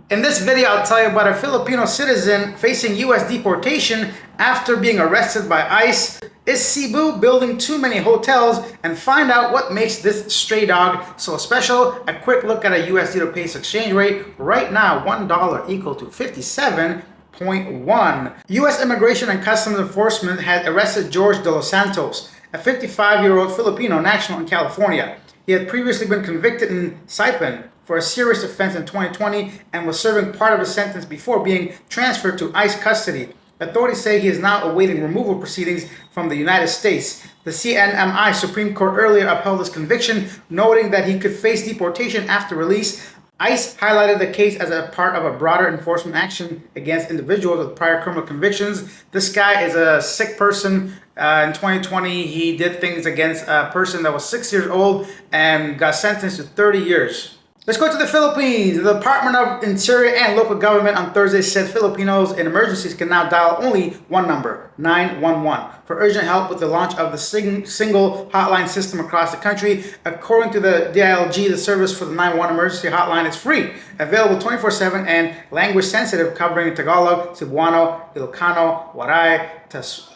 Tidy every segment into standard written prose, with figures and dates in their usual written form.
In this video, I'll tell you about a Filipino citizen facing U.S. deportation after being arrested by ICE. Is Cebu building too many hotels? And find out what makes this stray dog so special. A quick look at a USD to peso exchange rate. Right now, $1 equal to 57.1. U.S. Immigration and Customs Enforcement had arrested George de los Santos, a 55-year-old Filipino national in California. He had previously been convicted in Saipan for a serious offense in 2020 and was serving part of his sentence before being transferred to ICE custody. Authorities say he is now awaiting removal proceedings from the United States. The CNMI Supreme Court earlier upheld his conviction, noting that he could face deportation after release. ICE highlighted the case as a part of a broader enforcement action against individuals with prior criminal convictions. This guy is a sick person. In 2020, he did things against a person that was 6 years old and got sentenced to 30 years. Let's go to the Philippines. The Department of Interior and local government on Thursday said Filipinos in emergencies can now dial only one number, 911, for urgent help with the launch of the single hotline system across the country. According to the DILG, the service for the 911 emergency hotline is free, available 24/7 and language sensitive, covering Tagalog, Cebuano, Ilocano, Waray,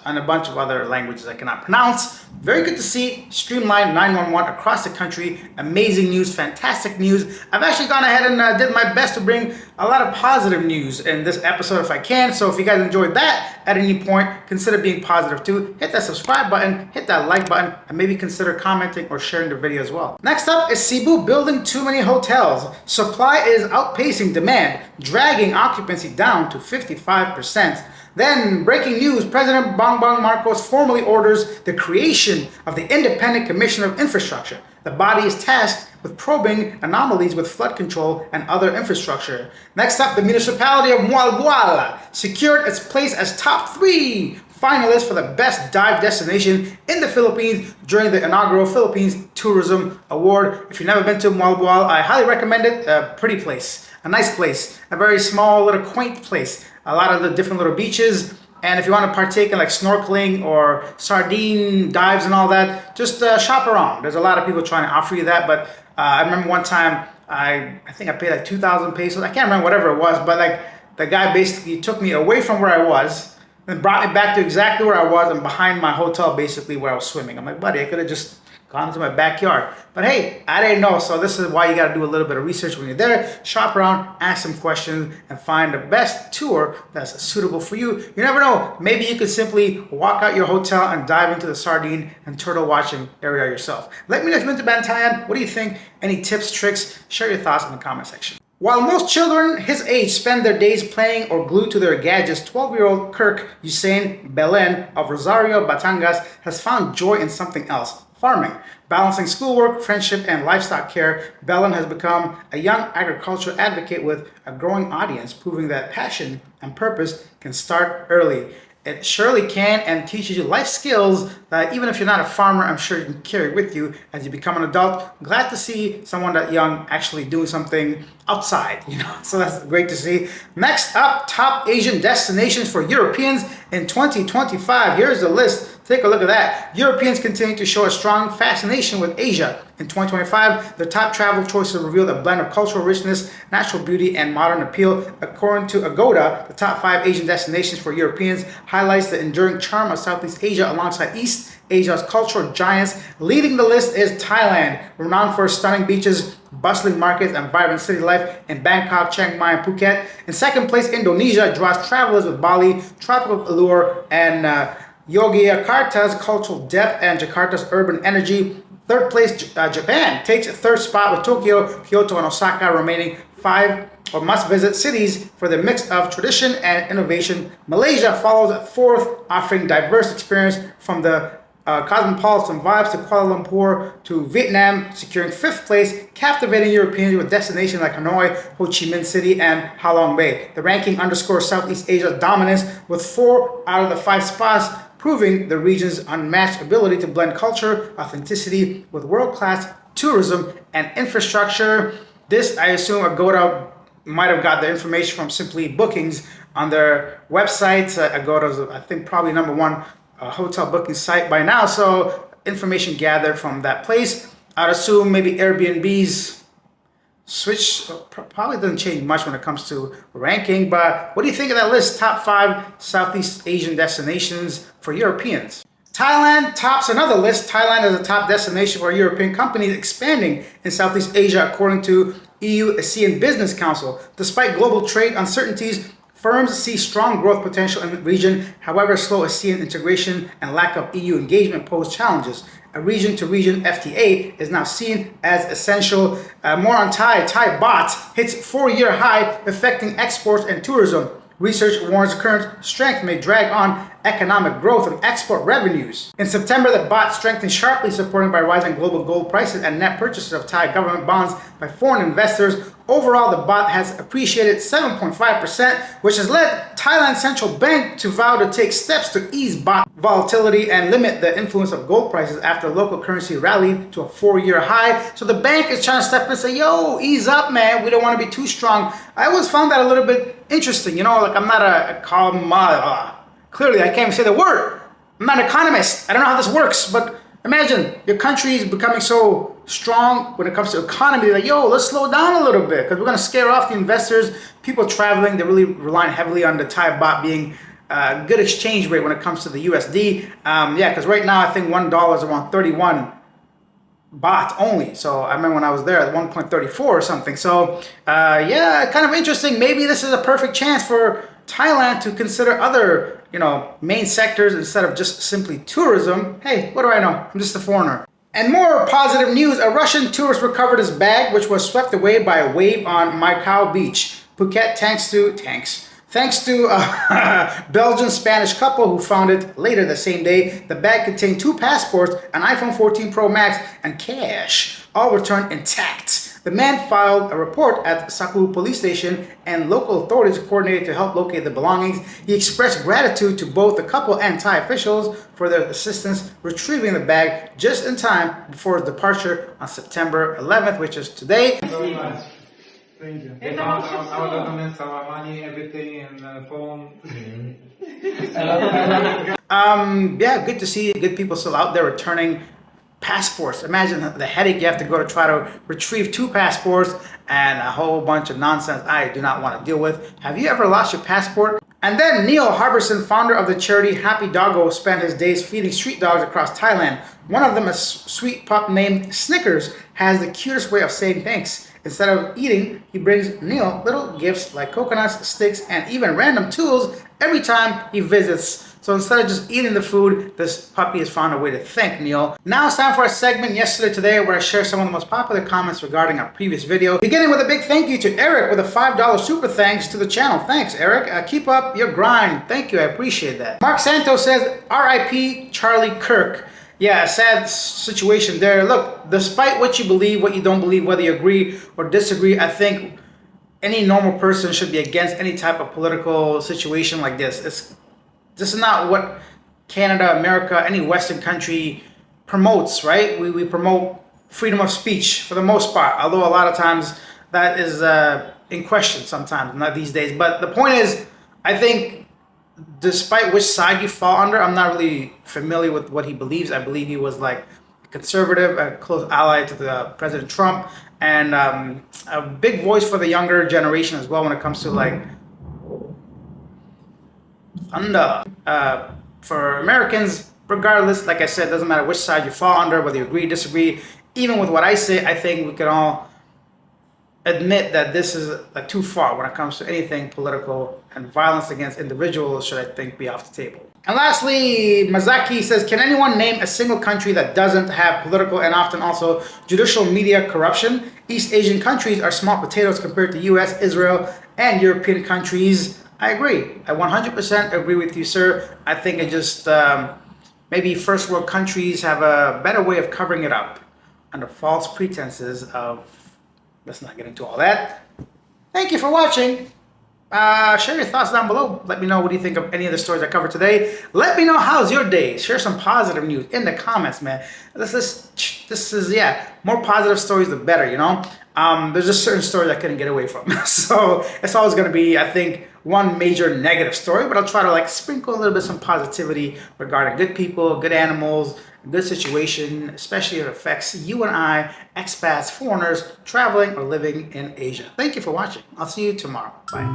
and a bunch of other languages I cannot pronounce. Very good to see streamlined 911 across the country. Amazing news, fantastic news. I've actually gone ahead and did my best to bring a lot of positive news in this episode if I can. So if you guys enjoyed that at any point, consider being positive too. Hit that subscribe button, hit that like button, and maybe consider commenting or sharing the video as well. Next up is Cebu building too many hotels. Supply is outpacing demand, dragging occupancy down to 55%. Then, breaking news, President Bongbong Marcos formally orders the creation of the Independent Commission of Infrastructure. The body is tasked with probing anomalies with flood control and other infrastructure. Next up, the municipality of Mualboal secured its place as top 3 finalists for the best dive destination in the Philippines during the inaugural Philippines Tourism Award. If you've never been to Mualboal, I highly recommend it. A pretty place, a nice place, a very small little quaint place. A lot of the different little beaches, and if you want to partake in like snorkeling or sardine dives and all that, just shop around. There's a lot of people trying to offer you that, but I remember one time I think I paid like 2,000 pesos. I can't remember whatever it was, but like the guy basically took me away from where I was and brought me back to exactly where I was and behind my hotel, basically where I was swimming. I'm like, buddy, I could have just gone into my backyard. But hey, I didn't know, so this is why you gotta do a little bit of research when you're there. Shop around, ask some questions, and find the best tour that's suitable for you. You never know, maybe you could simply walk out your hotel and dive into the sardine and turtle watching area yourself. Let me know if you've been to Bantayan. What do you think? Any tips, tricks? Share your thoughts in the comment section. While most children his age spend their days playing or glued to their gadgets, 12-year-old Kirk Usain Belen of Rosario, Batangas has found joy in something else. Farming. Balancing schoolwork, friendship, and livestock care, Belen has become a young agriculture advocate with a growing audience, proving that passion and purpose can start early. It surely can, and teaches you life skills that even if you're not a farmer, I'm sure you can carry with you as you become an adult. Glad to see someone that young actually doing something outside, so that's great to see. Next up, top Asian destinations for Europeans in 2025. Here's the list. Take a look at that. Europeans continue to show a strong fascination with Asia. In 2025, the top travel choices revealed a blend of cultural richness, natural beauty, and modern appeal. According to Agoda, the top 5 Asian destinations for Europeans highlights the enduring charm of Southeast Asia alongside East Asia's cultural giants. Leading the list is Thailand, renowned for stunning beaches, bustling markets, and vibrant city life in Bangkok, Chiang Mai, and Phuket. In second place, Indonesia draws travelers with Bali, tropical allure, and Yogyakarta's cultural depth and Jakarta's urban energy. Third place, Japan takes a third spot with Tokyo, Kyoto, and Osaka remaining 5 or must-visit cities for the mix of tradition and innovation. Malaysia follows at 4th, offering diverse experience from the cosmopolitan vibes to Kuala Lumpur to Vietnam, securing 5th place, captivating Europeans with destinations like Hanoi, Ho Chi Minh City, and Halong Bay. The ranking underscores Southeast Asia's dominance with 4 out of the 5 spots, proving the region's unmatched ability to blend culture, authenticity with world-class tourism and infrastructure. This, I assume, Agoda might have got the information from Simply Bookings on their website. Agoda's, I think, probably #1 hotel booking site by now, so information gathered from that place. I'd assume maybe Airbnb's switch probably doesn't change much when it comes to ranking, but what do you think of that list? Top 5 Southeast Asian destinations for Europeans. Thailand tops another list. Thailand is a top destination for European companies expanding in Southeast Asia, according to EU ASEAN Business Council. Despite global trade uncertainties, firms see strong growth potential in the region. However, slow ASEAN integration and lack of EU engagement pose challenges. A region-to-region FTA is now seen as essential. More on Thai. Thai Baht hits 4-year high, affecting exports and tourism. Research warns current strength may drag on economic growth and export revenues. In September, the baht strengthened sharply, supported by rising global gold prices and net purchases of Thai government bonds by foreign investors. Overall, the baht has appreciated 7.5%, which has led Thailand's central bank to vow to take steps to ease baht volatility and limit the influence of gold prices after local currency rallied to a 4-year high. So the bank is trying to step in and say, yo, ease up, man. We don't want to be too strong. I always found that a little bit interesting. You know, like I'm not a clearly I can't even say the word. I'm not an economist. I don't know how this works, but imagine your country is becoming so strong when it comes to economy. Like, yo, let's slow down a little bit because we're going to scare off the investors. People traveling, they're really relying heavily on the Thai baht being a good exchange rate when it comes to the USD. Yeah, because right now I think $1 is around 31 baht only. So I remember when I was there at 1.34 or something. So yeah, kind of interesting. Maybe this is a perfect chance for Thailand to consider other, main sectors instead of just simply tourism. Hey, what do I know? I'm just a foreigner. And more positive news, a Russian tourist recovered his bag, which was swept away by a wave on Macau Beach, Phuket, thanks to a Belgian-Spanish couple who found it later the same day. The bag contained 2 passports, an iPhone 14 Pro Max, and cash, all returned intact. The man filed a report at Cebu police station, and local authorities coordinated to help locate the belongings. He expressed gratitude to both the couple and Thai officials for their assistance retrieving the bag just in time before his departure on September 11th, which is today. Thank you. They found our documents, our money, everything, and phone. Yeah, good to see good people still out there returning passports. Imagine the headache you have to go to try to retrieve 2 passports and a whole bunch of nonsense I do not want to deal with. Have you ever lost your passport? And then Neil Harbison, founder of the charity Happy Doggo, spent his days feeding street dogs across Thailand. One of them, a sweet pup named Snickers, has the cutest way of saying thanks. Instead of eating, he brings Neil little gifts like coconuts, sticks, and even random tools every time he visits. So instead of just eating the food, this puppy has found a way to thank Neil. Now it's time for a segment, Yesterday Today, where I share some of the most popular comments regarding our previous video. Beginning with a big thank you to Eric with a $5 super thanks to the channel. Thanks, Eric. Keep up your grind. Thank you. I appreciate that. Mark Santos says, R.I.P. Charlie Kirk. Yeah, a sad situation there. Look, despite what you believe, what you don't believe, whether you agree or disagree, I think any normal person should be against any type of political situation like this. This is not what Canada, America, any Western country promotes, right? We promote freedom of speech for the most part, although a lot of times that is in question sometimes, not these days. But the point is, I think despite which side you fall under, I'm not really familiar with what he believes. I believe he was like a conservative, a close ally to the President Trump, and a big voice for the younger generation as well when it comes to like for Americans, regardless, like I said, doesn't matter which side you fall under, whether you agree, disagree. Even with what I say, I think we can all admit that this is too far when it comes to anything political, and violence against individuals should, I think, be off the table. And lastly, Mazaki says, can anyone name a single country that doesn't have political and often also judicial media corruption? East Asian countries are small potatoes compared to US, Israel, and European countries. I agree. I 100% agree with you, sir. I think it just maybe first world countries have a better way of covering it up under false pretenses of, let's not get into all that. Thank you for watching. Share your thoughts down below. Let me know what do you think of any of the stories I covered today. Let me know how's your day. Share some positive news in the comments, man. This is yeah, more positive stories the better, There's just certain stories I couldn't get away from. So it's always going to be, I think, one major negative story, but I'll try to like sprinkle a little bit some positivity regarding good people, good animals, good situation, especially if it affects you and I, expats, foreigners, traveling or living in Asia. Thank you for watching. I'll see you tomorrow. Bye.